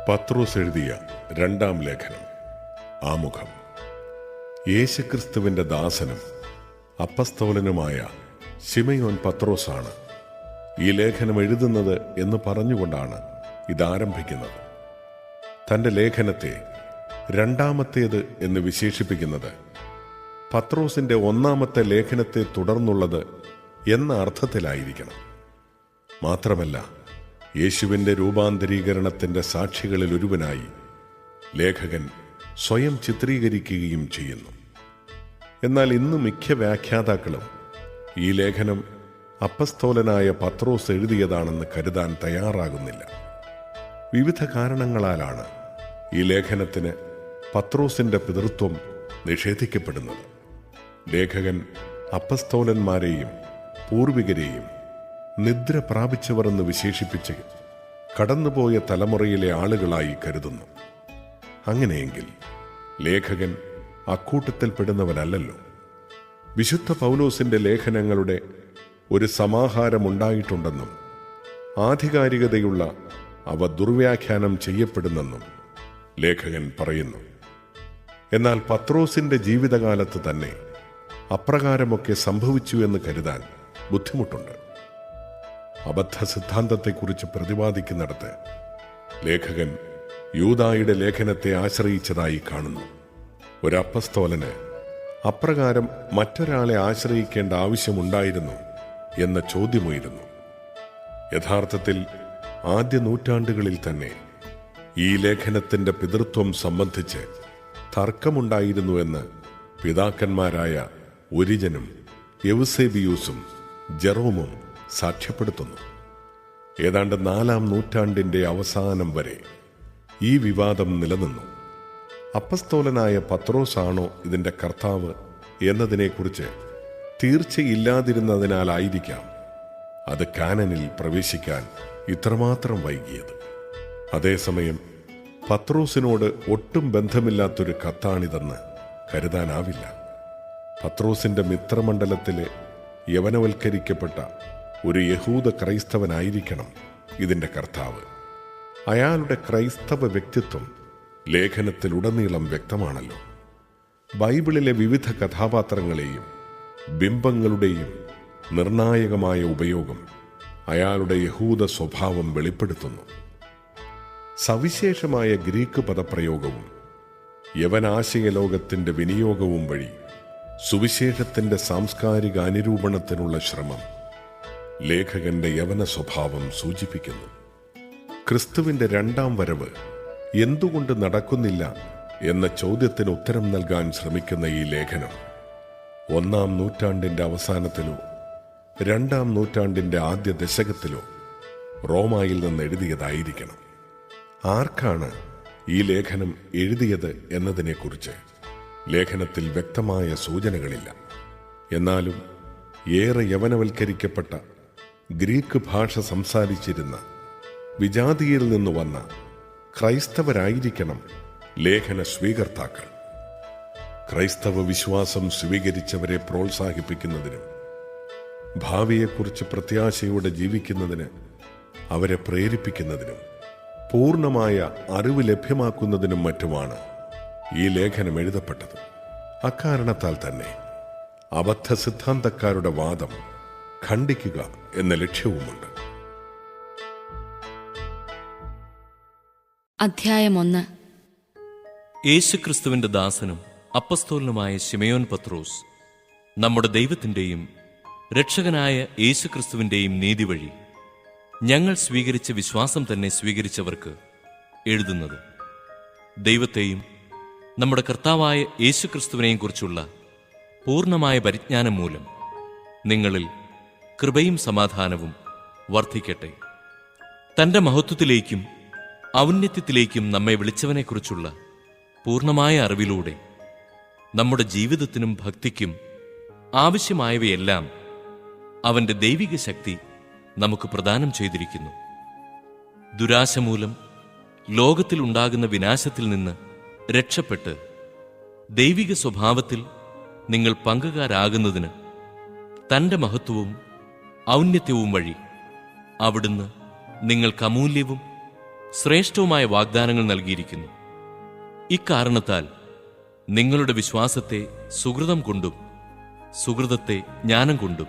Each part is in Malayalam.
പത്രോസ് എഴുതിയ രണ്ടാം ലേഖനം. ആമുഖം. യേശുക്രിസ്തുവിന്റെ ദാസനും അപ്പസ്തോലനുമായ ശിമയോൻ പത്രോസാണ് ഈ ലേഖനം എഴുതുന്നത് എന്ന് പറഞ്ഞുകൊണ്ടാണ് ഇതാരംഭിക്കുന്നത്. തന്റെ ലേഖനത്തെ രണ്ടാമത്തേത് എന്ന് വിശേഷിപ്പിക്കുന്നത് പത്രോസിന്റെ ഒന്നാമത്തെ ലേഖനത്തെ തുടർന്നുള്ളത് എന്ന അർത്ഥത്തിലായിരിക്കണം. മാത്രമല്ല, യേശുവിന്റെ രൂപാന്തരീകരണത്തിന്റെ സാക്ഷികളിൽ ഒരുവനായി ലേഖകൻ സ്വയം ചിത്രീകരിക്കുകയും ചെയ്യുന്നു. എന്നാൽ ഇന്ന് മിക്ക വ്യാഖ്യാതാക്കളും ഈ ലേഖനം അപ്പസ്തോലനായ പത്രോസ് എഴുതിയതാണെന്ന് കരുതാൻ തയ്യാറാകുന്നില്ല. വിവിധ കാരണങ്ങളാലാണ് ഈ ലേഖനത്തിന് പത്രോസിന്റെ പിതൃത്വം നിഷേധിക്കപ്പെടുന്നത്. ലേഖകൻ അപ്പസ്തോലന്മാരെയും പൂർവികരെയും നിദ്ര പ്രാപിച്ചവർ എന്ന് വിശേഷിപ്പിച്ച് കടന്നുപോയ തലമുറയിലെ ആളുകളായി കരുതുന്നു. അങ്ങനെയെങ്കിൽ ലേഖകൻ അക്കൂട്ടത്തിൽപ്പെടുന്നവനല്ലല്ലോ. വിശുദ്ധ പൗലോസിന്റെ ലേഖനങ്ങളുടെ ഒരു സമാഹാരമുണ്ടായിട്ടുണ്ടെന്നും ആധികാരികതയുള്ള അവ ദുർവ്യാഖ്യാനം ചെയ്യപ്പെടുന്നെന്നും ലേഖകൻ പറയുന്നു. എന്നാൽ പത്രോസിന്റെ ജീവിതകാലത്ത് തന്നെ അപ്രകാരമൊക്കെ സംഭവിച്ചു എന്ന് കരുതാൻ ബുദ്ധിമുട്ടുണ്ട്. അബദ്ധ സിദ്ധാന്തത്തെക്കുറിച്ച് പ്രതിപാദിക്കുന്നിടത്ത് ലേഖകൻ യൂദായുടെ ലേഖനത്തെ ആശ്രയിച്ചതായി കാണുന്നു. ഒരു അപ്പസ്തോലന് അപ്രകാരം മറ്റൊരാളെ ആശ്രയിക്കേണ്ട ആവശ്യമുണ്ടായിരുന്നു എന്ന ചോദ്യമുയരുന്നു. യഥാർത്ഥത്തിൽ ആദ്യ നൂറ്റാണ്ടുകളിൽ തന്നെ ഈ ലേഖനത്തിന്റെ പിതൃത്വം സംബന്ധിച്ച് തർക്കമുണ്ടായിരുന്നുവെന്ന് പിതാക്കന്മാരായ ഒരിജനും യൗസേബിയൂസും ജെറോമും സാക്ഷ്യപ്പെടുത്തുന്നു. ഏതാണ്ട് 4-ാം നൂറ്റാണ്ടിന്റെ അവസാനം വരെ ഈ വിവാദം നിലനിന്നു. അപ്പസ്തോലനായ പത്രോസാണോ ഇതിന്റെ കർത്താവ് എന്നതിനെക്കുറിച്ച് തീർച്ചയില്ലാതിരുന്നതിനാലായിരിക്കാം അത് കാനനിൽ പ്രവേശിക്കാൻ ഇത്രമാത്രം വൈകിയത്. അതേസമയം പത്രോസിനോട് ഒട്ടും ബന്ധമില്ലാത്തൊരു കത്താണിതെന്ന് കരുതാനാവില്ല. പത്രോസിന്റെ മിത്രമണ്ഡലത്തിലെ യവനവൽക്കരിക്കപ്പെട്ട ഒരു യഹൂദ ക്രൈസ്തവനായിരിക്കണം ഇതിന്റെ കർത്താവ്. അയാളുടെ ക്രൈസ്തവ വ്യക്തിത്വം ലേഖനത്തിലുടനീളം വ്യക്തമാണല്ലോ. ബൈബിളിലെ വിവിധ കഥാപാത്രങ്ങളെയും ബിംബങ്ങളുടെയും നിർണായകമായ ഉപയോഗം അയാളുടെ യഹൂദ സ്വഭാവം വെളിപ്പെടുത്തുന്നു. സവിശേഷമായ ഗ്രീക്ക് പദപ്രയോഗവും യവനാശയ ലോകത്തിന്റെ വിനിയോഗവും വഴി സുവിശേഷത്തിന്റെ സാംസ്കാരിക അനുരൂപണത്തിനുള്ള ശ്രമം ലേഖകന്റെ യവന സ്വഭാവം സൂചിപ്പിക്കുന്നു. ക്രിസ്തുവിന്റെ രണ്ടാം വരവ് എന്തുകൊണ്ട് നടക്കുന്നില്ല എന്ന ചോദ്യത്തിന് ഉത്തരം നൽകാൻ ശ്രമിക്കുന്ന ഈ ലേഖനം 1-ാം നൂറ്റാണ്ടിന്റെ അവസാനത്തിലോ 2-ാം നൂറ്റാണ്ടിന്റെ ആദ്യ ദശകത്തിലോ റോമായിൽ നിന്ന് എഴുതിയതായിരിക്കണം. ആർക്കാണ് ഈ ലേഖനം എഴുതിയത് എന്നതിനെക്കുറിച്ച് ലേഖനത്തിൽ വ്യക്തമായ സൂചനകളില്ല. എന്നാലും ഏറെ യവനവൽക്കരിക്കപ്പെട്ട ഗ്രീക്ക് ഭാഷ സംസാരിച്ചിരുന്ന വിജാതിയിൽ നിന്ന് വന്ന ക്രൈസ്തവരായിരിക്കണം ലേഖന സ്വീകർത്താക്കൾ. ക്രൈസ്തവ വിശ്വാസം സ്വീകരിച്ചവരെ പ്രോത്സാഹിപ്പിക്കുന്നതിനും ഭാവിയെക്കുറിച്ച് പ്രത്യാശയോടെ ജീവിക്കുന്നതിന് അവരെ പ്രേരിപ്പിക്കുന്നതിനും പൂർണ്ണമായ അറിവ് ലഭ്യമാക്കുന്നതിനും മറ്റുമാണ് ഈ ലേഖനം എഴുതപ്പെട്ടത്. അക്കാരണത്താൽ തന്നെ അബദ്ധ സിദ്ധാന്തക്കാരുടെ വാദം ഖണ്ഡിക്കുക എന്ന ലക്ഷ്യവുമുണ്ട്. അധ്യായം 1. യേശുക്രിസ്തുവിന്റെ ദാസനും അപ്പസ്തോലനുമായ ശിമയോൻ പത്രോസ്, നമ്മുടെ ദൈവത്തിന്റെയും രക്ഷകനായ യേശുക്രിസ്തുവിന്റെയും നീതി വഴി ഞങ്ങൾ സ്വീകരിച്ച വിശ്വാസം തന്നെ സ്വീകരിച്ചവർക്ക് എഴുതുന്നത്, ദൈവത്തെയും നമ്മുടെ കർത്താവായ യേശുക്രിസ്തുവിനെയും കുറിച്ചുള്ള പൂർണ്ണമായ പരിജ്ഞാനം മൂലം നിങ്ങളിൽ കൃപയും സമാധാനവും വർദ്ധിക്കട്ടെ. തന്റെ മഹത്വത്തിലേക്കും ഔന്നത്യത്തിലേക്കും നമ്മെ വിളിച്ചവനെക്കുറിച്ചുള്ള പൂർണ്ണമായ അറിവിലൂടെ നമ്മുടെ ജീവിതത്തിനും ഭക്തിക്കും ആവശ്യമായവയെല്ലാം അവന്റെ ദൈവിക ശക്തി നമുക്ക് പ്രദാനം ചെയ്തിരിക്കുന്നു. ദുരാശ മൂലം ലോകത്തിൽ ഉണ്ടാകുന്ന വിനാശത്തിൽ നിന്ന് രക്ഷപ്പെട്ട് ദൈവിക സ്വഭാവത്തിൽ നിങ്ങൾ പങ്കുകാരാകുന്നതിന് തന്റെ മഹത്വവും ഔന്നത്യവും വഴി അവിടുന്ന് നിങ്ങൾക്ക് അമൂല്യവും ശ്രേഷ്ഠവുമായ വാഗ്ദാനങ്ങൾ നൽകിയിരിക്കുന്നു. ഇക്കാരണത്താൽ നിങ്ങളുടെ വിശ്വാസത്തെ സുഹൃതം കൊണ്ടും, സുഹൃതത്തെ ജ്ഞാനം കൊണ്ടും,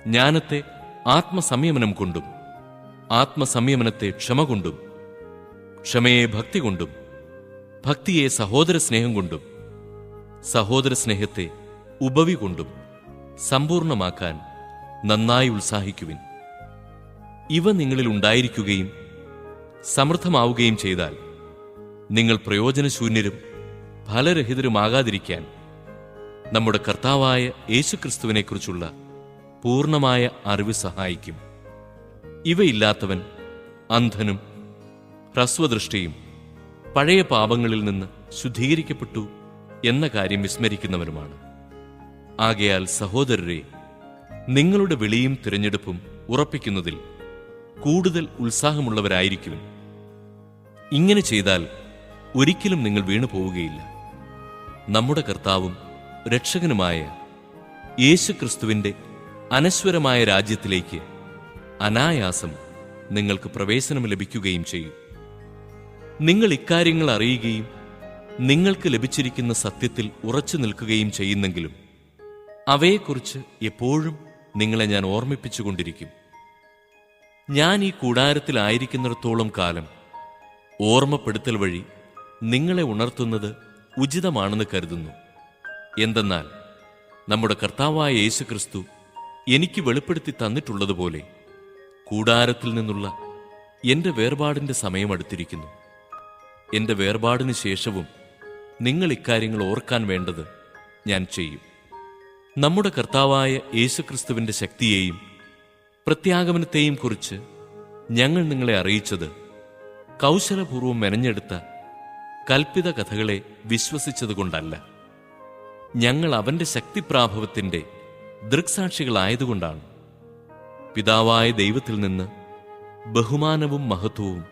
ജ്ഞാനത്തെ ആത്മസംയമനം കൊണ്ടും, ആത്മസംയമനത്തെ ക്ഷമ കൊണ്ടും, ക്ഷമയെ ഭക്തി കൊണ്ടും, ഭക്തിയെ സഹോദര സ്നേഹം കൊണ്ടും, സഹോദര സ്നേഹത്തെ ഉപവി കൊണ്ടും സമ്പൂർണമാക്കാൻ നന്നായി ഉത്സാഹിക്കുവിൻ. ഇവ നിങ്ങളിൽ ഉണ്ടായിരിക്കുകയും സമൃദ്ധമാവുകയും ചെയ്താൽ നിങ്ങൾ പ്രയോജനശൂന്യരും ഫലരഹിതരുമാകാതിരിക്കാൻ നമ്മുടെ കർത്താവായ യേശുക്രിസ്തുവിനെക്കുറിച്ചുള്ള പൂർണ്ണമായ അറിവ് സഹായിക്കും. ഇവയില്ലാത്തവൻ അന്ധനും ഹ്രസ്വദൃഷ്ടിയും പഴയ പാപങ്ങളിൽ നിന്ന് ശുദ്ധീകരിക്കപ്പെട്ടു എന്ന കാര്യം വിസ്മരിക്കുന്നവനുമാണ്. ആകയാൽ സഹോദരരെ, നിങ്ങളുടെ വിളിയും തിരഞ്ഞെടുപ്പും ഉറപ്പിക്കുന്നതിൽ കൂടുതൽ ഉത്സാഹമുള്ളവരായിരിക്കുവിൻ. ഇങ്ങനെ ചെയ്താൽ ഒരിക്കലും നിങ്ങൾ വീണു പോവുകയില്ല. നമ്മുടെ കർത്താവും രക്ഷകനുമായ യേശുക്രിസ്തുവിന്റെ അനശ്വരമായ രാജ്യത്തിലേക്ക് അനായാസം നിങ്ങൾക്ക് പ്രവേശനം ലഭിക്കുകയും ചെയ്യും. നിങ്ങൾ ഇക്കാര്യങ്ങൾ അറിയുകയും നിങ്ങൾക്ക് ലഭിച്ചിരിക്കുന്ന സത്യത്തിൽ ഉറച്ചു നിൽക്കുകയും ചെയ്യുന്നെങ്കിലും അവയെക്കുറിച്ച് എപ്പോഴും നിങ്ങളെ ഞാൻ ഓർമ്മിപ്പിച്ചുകൊണ്ടിരിക്കും. ഞാൻ ഈ കൂടാരത്തിലായിരിക്കുന്നിടത്തോളം കാലം ഓർമ്മപ്പെടുത്തൽ വഴി നിങ്ങളെ ഉണർത്തുന്നത് ഉചിതമാണെന്ന് കരുതുന്നു. എന്തെന്നാൽ നമ്മുടെ കർത്താവായ യേശുക്രിസ്തു എനിക്ക് വെളിപ്പെടുത്തി തന്നിട്ടുള്ളതുപോലെ കൂടാരത്തിൽ നിന്നുള്ള എന്റെ വേർപാടിന്റെ സമയം അടുത്തിരിക്കുന്നു. എന്റെ വേർപാടിന് ശേഷവും നിങ്ങൾ ഇക്കാര്യങ്ങൾ ഓർക്കാൻ വേണ്ടത് ഞാൻ ചെയ്യും. നമ്മുടെ കർത്താവായ യേശുക്രിസ്തുവിന്റെ ശക്തിയെയും പ്രത്യാഗമനത്തെയും കുറിച്ച് ഞങ്ങൾ നിങ്ങളെ അറിയിച്ചത് കൗശലപൂർവ്വം മെനഞ്ഞെടുത്ത കൽപ്പിത കഥകളെ വിശ്വസിച്ചതുകൊണ്ടല്ല, ഞങ്ങൾ അവന്റെ ശക്തിപ്രാഭവത്തിന്റെ ദൃക്സാക്ഷികളായതുകൊണ്ടാണ്. പിതാവായ ദൈവത്തിൽ നിന്ന് ബഹുമാനവും മഹത്വവും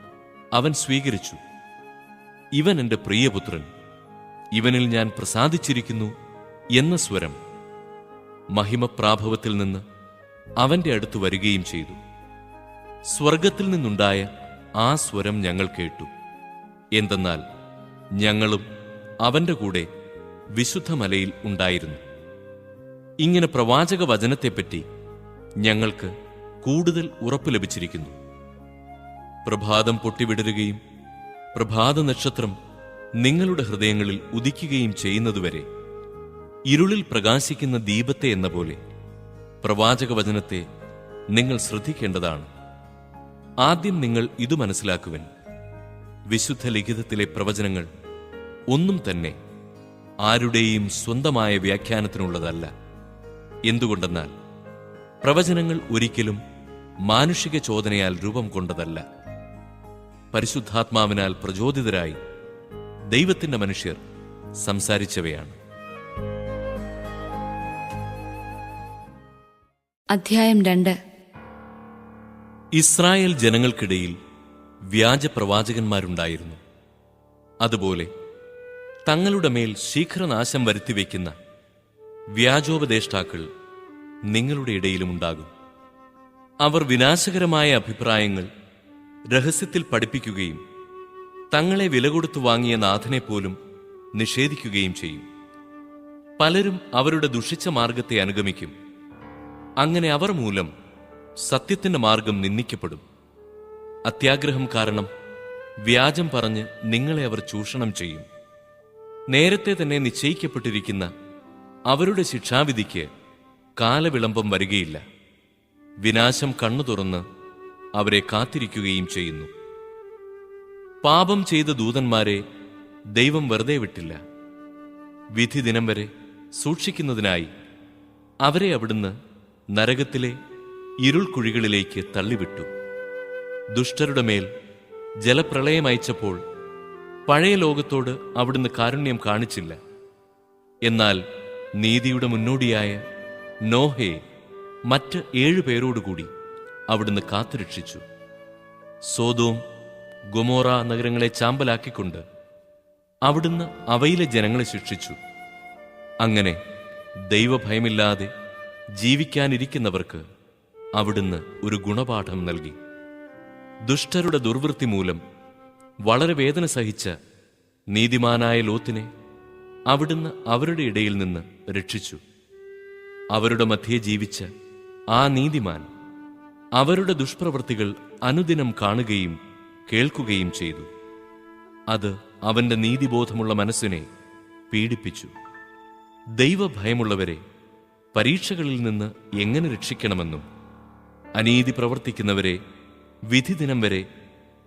അവൻ സ്വീകരിച്ചു. ഇവൻ എന്റെ പ്രിയപുത്രൻ, ഇവനിൽ ഞാൻ പ്രസാദിച്ചിരിക്കുന്നു എന്ന സ്വരം മഹിമപ്രാഭവത്തിൽ നിന്ന് അവന്റെ അടുത്ത് വരികയും ചെയ്തു. സ്വർഗത്തിൽ നിന്നുണ്ടായ ആ സ്വരം ഞങ്ങൾ കേട്ടു. എന്തെന്നാൽ ഞങ്ങളും അവന്റെ കൂടെ വിശുദ്ധമലയിൽ ഉണ്ടായിരുന്നു. ഇങ്ങനെ പ്രവാചക വചനത്തെപ്പറ്റി ഞങ്ങൾക്ക് കൂടുതൽ ഉറപ്പ് ലഭിച്ചിരിക്കുന്നു. പ്രഭാതം പൊട്ടിവിടരുകയും പ്രഭാത നക്ഷത്രം നിങ്ങളുടെ ഹൃദയങ്ങളിൽ ഉദിക്കുകയും ചെയ്യുന്നതുവരെ ഇരുളിൽ പ്രകാശിക്കുന്ന ദീപത്തെ എന്ന പോലെ പ്രവാചക വചനത്തെ നിങ്ങൾ ശ്രദ്ധിക്കേണ്ടതാണ്. ആദ്യം നിങ്ങൾ ഇതു മനസ്സിലാക്കുവിൻ: വിശുദ്ധ ലിഖിതത്തിലെ പ്രവചനങ്ങൾ ഒന്നും തന്നെ ആരുടെയും സ്വന്തമായ വ്യാഖ്യാനത്തിനുള്ളതല്ല. എന്തുകൊണ്ടെന്നാൽ പ്രവചനങ്ങൾ ഒരിക്കലും മാനുഷിക ചോദനയാൽ രൂപം കൊണ്ടതല്ല. പരിശുദ്ധാത്മാവിനാൽ പ്രചോദിതരായി ദൈവത്തിന്റെ മനുഷ്യർ സംസാരിച്ചവയാണ്. അധ്യായം 2. ഇസ്രായേൽ ജനങ്ങൾക്കിടയിൽ വ്യാജപ്രവാചകന്മാരുണ്ടായിരുന്നു. അതുപോലെ തങ്ങളുടെ മേൽ ശീഘ്രനാശം വരുത്തിവെക്കുന്ന വ്യാജോപദേഷ്ടാക്കൾ നിങ്ങളുടെ ഇടയിലുമുണ്ടാകും. അവർ വിനാശകരമായ അഭിപ്രായങ്ങൾ രഹസ്യത്തിൽ പഠിപ്പിക്കുകയും തങ്ങളെ വില കൊടുത്തു വാങ്ങിയ നാഥനെപ്പോലും നിഷേധിക്കുകയും ചെയ്യും. പലരും അവരുടെ ദുഷിച്ച മാർഗത്തെ അനുഗമിക്കും. അങ്ങനെ അവർ മൂലം സത്യത്തിന്റെ മാർഗം നിന്ദിക്കപ്പെടും. അത്യാഗ്രഹം കാരണം വ്യാജം പറഞ്ഞ് നിങ്ങളെ അവർ ചൂഷണം ചെയ്യും. നേരത്തെ തന്നെ നിശ്ചയിക്കപ്പെട്ടിരിക്കുന്ന അവരുടെ ശിക്ഷാവിധിക്ക് കാലവിളംബം വരികയില്ല. വിനാശം കണ്ണു തുറന്ന് അവരെ കാത്തിരിക്കുകയും ചെയ്യുന്നു. പാപം ചെയ്ത ദൂതന്മാരെ ദൈവം വെറുതെ വിട്ടില്ല. വിധി ദിനം വരെ സൂക്ഷിക്കുന്നതിനായി അവരെ അവിടുന്ന് നരകത്തിലെ ഇരുൾക്കുഴികളിലേക്ക് തള്ളിവിട്ടു. ദുഷ്ടരുടെ മേൽ ജലപ്രളയം അയച്ചപ്പോൾ പഴയ ലോകത്തോട് അവിടുന്ന് കാരുണ്യം കാണിച്ചില്ല. എന്നാൽ നീതിയുടെ മുന്നോടിയായ നോഹയെ മറ്റ് 7 പേരോടുകൂടി അവിടുന്ന് കാത്തുരക്ഷിച്ചു. സോദോം ഗൊമോറ നഗരങ്ങളെ ചാമ്പലാക്കിക്കൊണ്ട് അവിടുന്ന് അവയിലെ ജനങ്ങളെ ശിക്ഷിച്ചു. അങ്ങനെ ദൈവഭയമില്ലാതെ ജീവിക്കാനിരിക്കുന്നവർക്ക് അവിടുന്ന് ഒരു ഗുണപാഠം നൽകി. ദുഷ്ടരുടെ ദുർവൃത്തി മൂലം വളരെ വേദന സഹിച്ച നീതിമാനായ ലോത്തിനെ അവിടുന്ന് അവരുടെ ഇടയിൽ നിന്ന് രക്ഷിച്ചു. അവരുടെ മധ്യേ ജീവിച്ച ആ നീതിമാൻ അവരുടെ ദുഷ്പ്രവൃത്തികൾ അനുദിനം കാണുകയും കേൾക്കുകയും ചെയ്തു. അത് അവന്റെ നീതിബോധമുള്ള മനസ്സിനെ പീഡിപ്പിച്ചു. ദൈവഭയമുള്ളവരെ പരീക്ഷകളിൽ നിന്ന് എങ്ങനെ രക്ഷിക്കണമെന്നും അനീതി പ്രവർത്തിക്കുന്നവരെ വിധിദിനം വരെ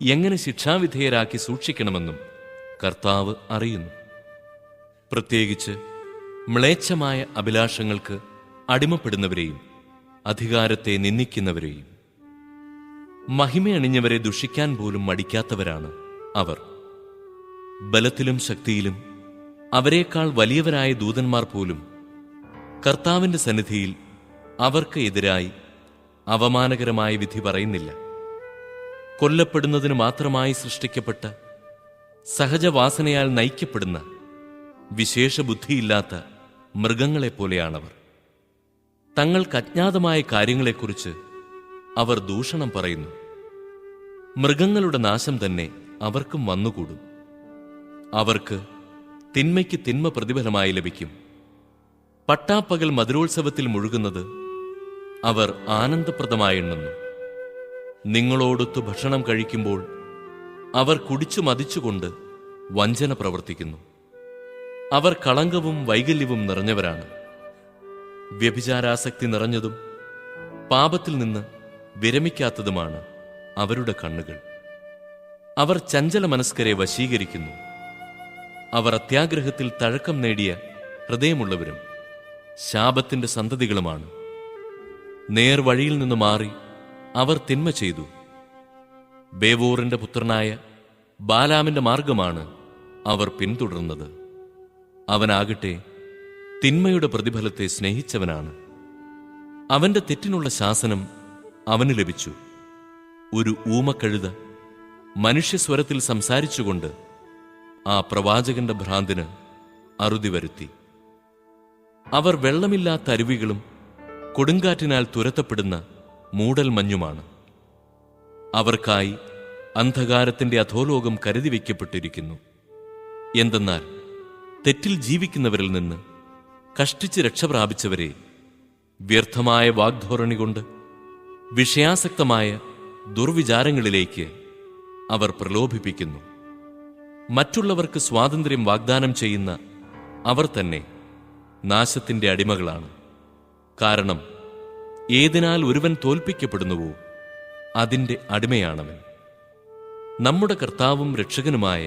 എങ്ങനെ ശിക്ഷാവിധേയരാക്കി സൂക്ഷിക്കണമെന്നും കർത്താവ് അറിയുന്നു. പ്രത്യേകിച്ച് മ്ലേച്ഛമായ അഭിലാഷങ്ങൾക്ക് അടിമപ്പെടുന്നവരെയും അധികാരത്തെ നിന്ദിക്കുന്നവരെയും. മഹിമയണിഞ്ഞവരെ ദുഷിക്കാൻ പോലും മടിക്കാത്തവരാണ് അവർ. ബലത്തിലും ശക്തിയിലും അവരെക്കാൾ വലിയവരായ ദൂതന്മാർ പോലും കർത്താവിന്റെ സന്നിധിയിൽ അവർക്ക് എതിരായി അവമാനകരമായ വിധി പറയുന്നില്ല. കൊല്ലപ്പെടുന്നതിന് മാത്രമായി സൃഷ്ടിക്കപ്പെട്ട സഹജവാസനയാൽ നയിക്കപ്പെടുന്ന വിശേഷ ബുദ്ധിയില്ലാത്ത മൃഗങ്ങളെപ്പോലെയാണവർ. തങ്ങൾക്ക് അജ്ഞാതമായ കാര്യങ്ങളെക്കുറിച്ച് അവർ ദൂഷണം പറയുന്നു. മൃഗങ്ങളുടെ നാശം തന്നെ അവർക്കും വന്നുകൂടും. അവർക്ക് തിന്മയ്ക്ക് തിന്മ പ്രതിഫലമായി ലഭിക്കും. പട്ടാപ്പകൽ മധുരോത്സവത്തിൽ മുഴുകുന്നത് അവർ ആനന്ദപ്രദമായെണ്ണുന്നു. നിങ്ങളോടൊത്തു ഭക്ഷണം കഴിക്കുമ്പോൾ അവർ കുടിച്ചു മതിച്ചുകൊണ്ട് വഞ്ചന പ്രവർത്തിക്കുന്നു. അവർ കളങ്കവും വൈകല്യവും നിറഞ്ഞവരാണ്. വ്യഭിചാരാസക്തി നിറഞ്ഞതും പാപത്തിൽ നിന്ന് വിരമിക്കാത്തതുമാണ് അവരുടെ കണ്ണുകൾ. അവർ ചഞ്ചല മനസ്കരെ വശീകരിക്കുന്നു. അവർ അത്യാഗ്രഹത്തിൽ തഴക്കം നേടിയ ഹൃദയമുള്ളവരും ശാപത്തിന്റെ സന്തതികളുമാണ്. നേർവഴിയിൽ നിന്ന് മാറി അവർ തിന്മ ചെയ്തു. ബേവോറിന്റെ പുത്രനായ ബാലാമിന്റെ മാർഗമാണ് അവർ പിന്തുടർന്നത്. അവനാകട്ടെ തിന്മയുടെ പ്രതിഫലത്തെ സ്നേഹിച്ചവനാണ്. അവന്റെ തെറ്റിനുള്ള ശാസനം അവന് ലഭിച്ചു. ഒരു ഊമക്കഴുത മനുഷ്യസ്വരത്തിൽ സംസാരിച്ചുകൊണ്ട് ആ പ്രവാചകന്റെ ഭ്രാന്തിന് അറുതി വരുത്തി. അവർ വെള്ളമില്ലാത്ത അരുവികളും കൊടുങ്കാറ്റിനാൽ തുരത്തപ്പെടുന്ന മൂടൽ മഞ്ഞുമാണ്. അവർക്കായി അന്ധകാരത്തിന്റെ അധോലോകം കരുതി വയ്ക്കപ്പെട്ടിരിക്കുന്നു. എന്തെന്നാൽ തെറ്റിൽ ജീവിക്കുന്നവരിൽ നിന്ന് കഷ്ടിച്ച് രക്ഷപ്രാപിച്ചവരെ വ്യർത്ഥമായ വാഗ്ധോരണി കൊണ്ട് വിഷയാസക്തമായ ദുർവിചാരങ്ങളിലേക്ക് അവർ പ്രലോഭിപ്പിക്കുന്നു. മറ്റുള്ളവർക്ക് സ്വാതന്ത്ര്യം വാഗ്ദാനം ചെയ്യുന്ന അവർ തന്നെ നാശത്തിന്റെ അടിമകളാണ്. കാരണം ഏതിനാൽ ഒരുവൻ തോൽപ്പിക്കപ്പെടുന്നുവോ അതിന്റെ അടിമയാണവൻ. നമ്മുടെ കർത്താവും രക്ഷകനുമായ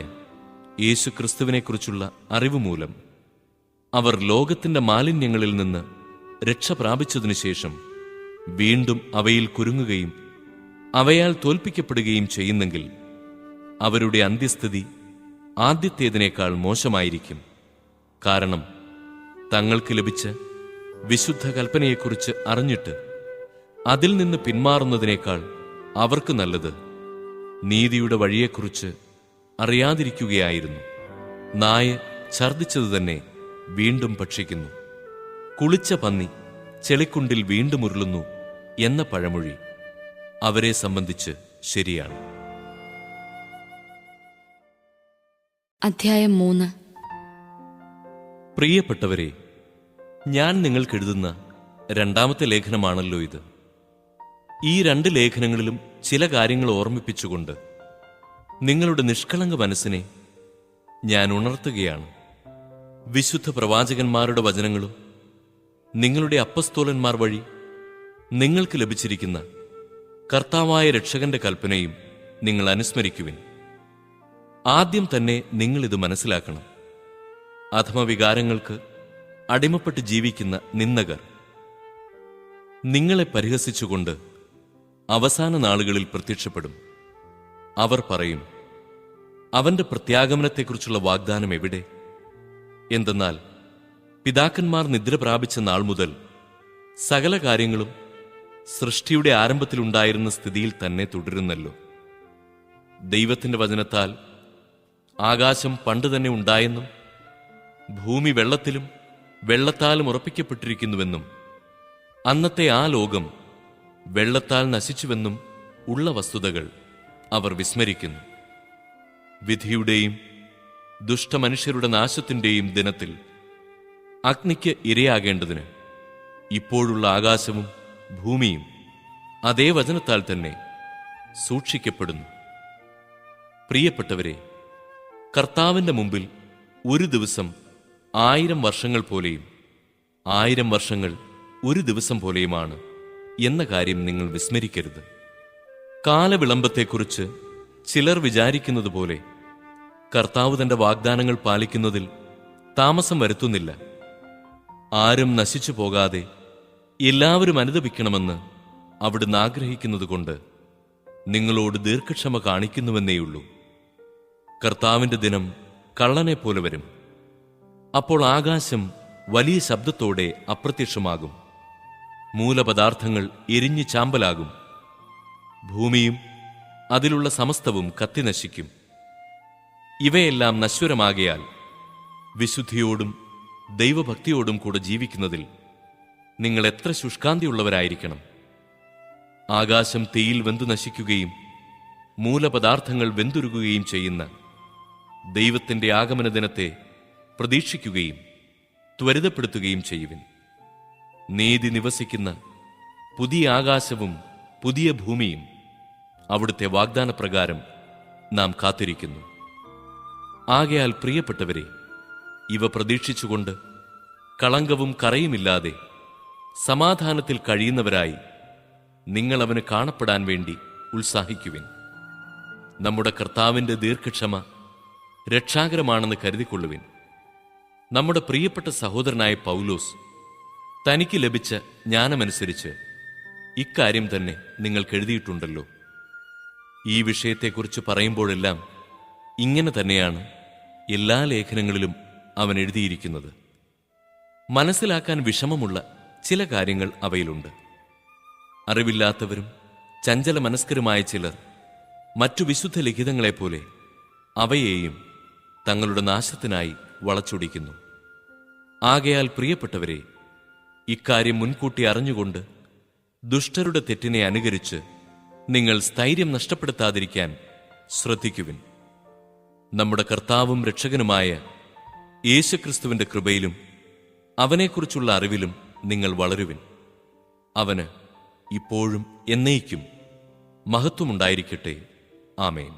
യേശുക്രിസ്തുവിനെക്കുറിച്ചുള്ള അറിവ് മൂലം അവർ ലോകത്തിന്റെ മാലിന്യങ്ങളിൽ നിന്ന് രക്ഷ പ്രാപിച്ചതിനു ശേഷം വീണ്ടും അവയിൽ കുരുങ്ങുകയും അവയാൽ തോൽപ്പിക്കപ്പെടുകയും ചെയ്യുന്നെങ്കിൽ അവരുടെ അന്ത്യസ്ഥിതി ആദ്യത്തേതിനേക്കാൾ മോശമായിരിക്കും. കാരണം തങ്ങൾക്ക് ലഭിച്ച വിശുദ്ധ കൽപ്പനയെക്കുറിച്ച് അറിഞ്ഞിട്ട് അതിൽ നിന്ന് പിന്മാറുന്നതിനേക്കാൾ അവർക്ക് നല്ലത് നീതിയുടെ വഴിയെക്കുറിച്ച് അറിയാതിരിക്കുകയായിരുന്നു. നായ ഛർദിച്ചത് തന്നെ വീണ്ടും ഭക്ഷിക്കുന്നു. കുളിച്ച പന്നി ചെളിക്കുണ്ടിൽ വീണ്ടും ഉരുളുന്നു എന്ന പഴമൊഴി അവരെ സംബന്ധിച്ച് ശരിയാണ്. അധ്യായം 3. പ്രിയപ്പെട്ടവരെ, ഞാൻ നിങ്ങൾക്കെഴുതുന്ന രണ്ടാമത്തെ ലേഖനമാണല്ലോ ഇത്. ഈ 2 ലേഖനങ്ങളിലും ചില കാര്യങ്ങൾ ഓർമ്മിപ്പിച്ചുകൊണ്ട് നിങ്ങളുടെ നിഷ്കളങ്ക മനസ്സിനെ ഞാൻ ഉണർത്തുകയാണ്. വിശുദ്ധ പ്രവാചകന്മാരുടെ വചനങ്ങളും നിങ്ങളുടെ അപ്പസ്തോലന്മാർ വഴി നിങ്ങൾക്ക് ലഭിച്ചിരിക്കുന്ന കർത്താവായ രക്ഷകന്റെ കൽപ്പനയും നിങ്ങൾ അനുസ്മരിക്കുവിൻ. ആദ്യം തന്നെ നിങ്ങളിത് മനസ്സിലാക്കണം. അധമവികാരങ്ങൾക്ക് അടിമപ്പെട്ട് ജീവിക്കുന്ന നിന്ദകർ നിങ്ങളെ പരിഹസിച്ചുകൊണ്ട് അവസാന നാളുകളിൽ പ്രത്യക്ഷപ്പെടും. അവർ പറയും, അവന്റെ പ്രത്യാഗമനത്തെക്കുറിച്ചുള്ള വാഗ്ദാനം എവിടെ? എന്തെന്നാൽ പിതാക്കന്മാർ നിദ്ര പ്രാപിച്ച നാൾ മുതൽ സകല കാര്യങ്ങളും സൃഷ്ടിയുടെ ആരംഭത്തിലുണ്ടായിരുന്ന സ്ഥിതിയിൽ തന്നെ തുടരുന്നല്ലോ. ദൈവത്തിന്റെ വചനത്താൽ ആകാശം പണ്ടുതന്നെ ഉണ്ടായെന്നും ഭൂമി വെള്ളത്തിലും വെള്ളത്താലും ഉറപ്പിക്കപ്പെട്ടിരിക്കുന്നുവെന്നും അന്നത്തെ ആ ലോകം വെള്ളത്താൽ നശിച്ചുവെന്നും ഉള്ള വസ്തുതകൾ അവർ വിസ്മരിക്കുന്നു. വിധിയുടെയും ദുഷ്ടമനുഷ്യരുടെ നാശത്തിന്റെയും ദിനത്തിൽ അഗ്നിക്ക് ഇരയാകേണ്ടതിന് ഇപ്പോഴുള്ള ആകാശവും ഭൂമിയും അതേ വചനത്താൽ തന്നെ സൂക്ഷിക്കപ്പെടുന്നു. പ്രിയപ്പെട്ടവരെ, കർത്താവിന്റെ മുമ്പിൽ ഒരു ദിവസം 1000 വർഷങ്ങൾ പോലെയും 1000 വർഷങ്ങൾ ഒരു ദിവസം പോലെയുമാണ് എന്ന കാര്യം നിങ്ങൾ വിസ്മരിക്കരുത്. കാലവിളംബത്തെക്കുറിച്ച് ചിലർ വിചാരിക്കുന്നത് പോലെ കർത്താവ് തന്റെ വാഗ്ദാനങ്ങൾ പാലിക്കുന്നതിൽ താമസം വരുത്തുന്നില്ല. ആരും നശിച്ചു പോകാതെ എല്ലാവരും അനുദപിക്കണമെന്ന് അവിടുന്ന് ആഗ്രഹിക്കുന്നതുകൊണ്ട് നിങ്ങളോട് ദീർഘക്ഷമ കാണിക്കുന്നുവെന്നേയുള്ളൂ. കർത്താവിന്റെ ദിനം കള്ളനെപ്പോലെ വരും. അപ്പോൾ ആകാശം വലിയ ശബ്ദത്തോടെ അപ്രത്യക്ഷമാകും. മൂലപദാർത്ഥങ്ങൾ എരിഞ്ഞു ചാമ്പലാകും. ഭൂമിയും അതിലുള്ള സമസ്തവും കത്തിനശിക്കും. ഇവയെല്ലാം നശ്വരമാകയാൽ വിശുദ്ധിയോടും ദൈവഭക്തിയോടും കൂടെ ജീവിക്കുന്നതിൽ നിങ്ങൾ എത്ര ശുഷ്കാന്തിയുള്ളവരായിരിക്കണം. ആകാശം തീയിൽ വെന്തു നശിക്കുകയും മൂലപദാർത്ഥങ്ങൾ വെന്തുരുകുകയും ചെയ്യുന്ന ദൈവത്തിന്റെ ആഗമന ദിനത്തെ പ്രതീക്ഷിക്കുകയും ത്വരിതപ്പെടുത്തുകയും ചെയ്യുവിൻ. നീതി നിവസിക്കുന്ന പുതിയ ആകാശവും പുതിയ ഭൂമിയും അവിടുത്തെ വാഗ്ദാനപ്രകാരം നാം കാത്തിരിക്കുന്നു. ആകയാൽ പ്രിയപ്പെട്ടവരെ, ഇവ പ്രതീക്ഷിച്ചുകൊണ്ട് കളങ്കവും കറയുമില്ലാതെ സമാധാനത്തിൽ കഴിയുന്നവരായി നിങ്ങൾ അവന് കാണപ്പെടാൻ വേണ്ടി ഉത്സാഹിക്കുവിൻ. നമ്മുടെ കർത്താവിന്റെ ദീർഘക്ഷമ രക്ഷാകരമാണെന്ന് കരുതിക്കൊള്ളുവിൻ. നമ്മുടെ പ്രിയപ്പെട്ട സഹോദരനായ പൗലോസ് തനിക്ക് ലഭിച്ച ജ്ഞാനമനുസരിച്ച് ഇക്കാര്യം തന്നെ നിങ്ങൾക്ക് എഴുതിയിട്ടുണ്ടല്ലോ. ഈ വിഷയത്തെക്കുറിച്ച് പറയുമ്പോഴെല്ലാം ഇങ്ങനെ തന്നെയാണ് എല്ലാ ലേഖനങ്ങളിലും അവൻ എഴുതിയിരിക്കുന്നത്. മനസ്സിലാക്കാൻ വിഷമമുള്ള ചില കാര്യങ്ങൾ അവയിലുണ്ട്. അറിവില്ലാത്തവരും ചഞ്ചല മനസ്കരുമായ ചിലർ മറ്റു വിശുദ്ധ ലിഖിതങ്ങളെപ്പോലെ അവയെയും തങ്ങളുടെ നാശത്തിനായി വളച്ചൊടിക്കുന്നു. ആകയാൽ പ്രിയപ്പെട്ടവരെ, ഇക്കാര്യം മുൻകൂട്ടി അറിഞ്ഞുകൊണ്ട് ദുഷ്ടരുടെ തെറ്റിനെ അനുകരിച്ച് നിങ്ങൾ സ്ഥൈര്യം നഷ്ടപ്പെടുത്താതിരിക്കാൻ ശ്രദ്ധിക്കുവിൻ. നമ്മുടെ കർത്താവും രക്ഷകനുമായ യേശുക്രിസ്തുവിന്റെ കൃപയിലും അവനെക്കുറിച്ചുള്ള അറിവിലും നിങ്ങൾ വളരുവിൻ. അവന് ഇപ്പോഴും എന്നേക്കും മഹത്വമുണ്ടായിരിക്കട്ടെ. ആമേൻ.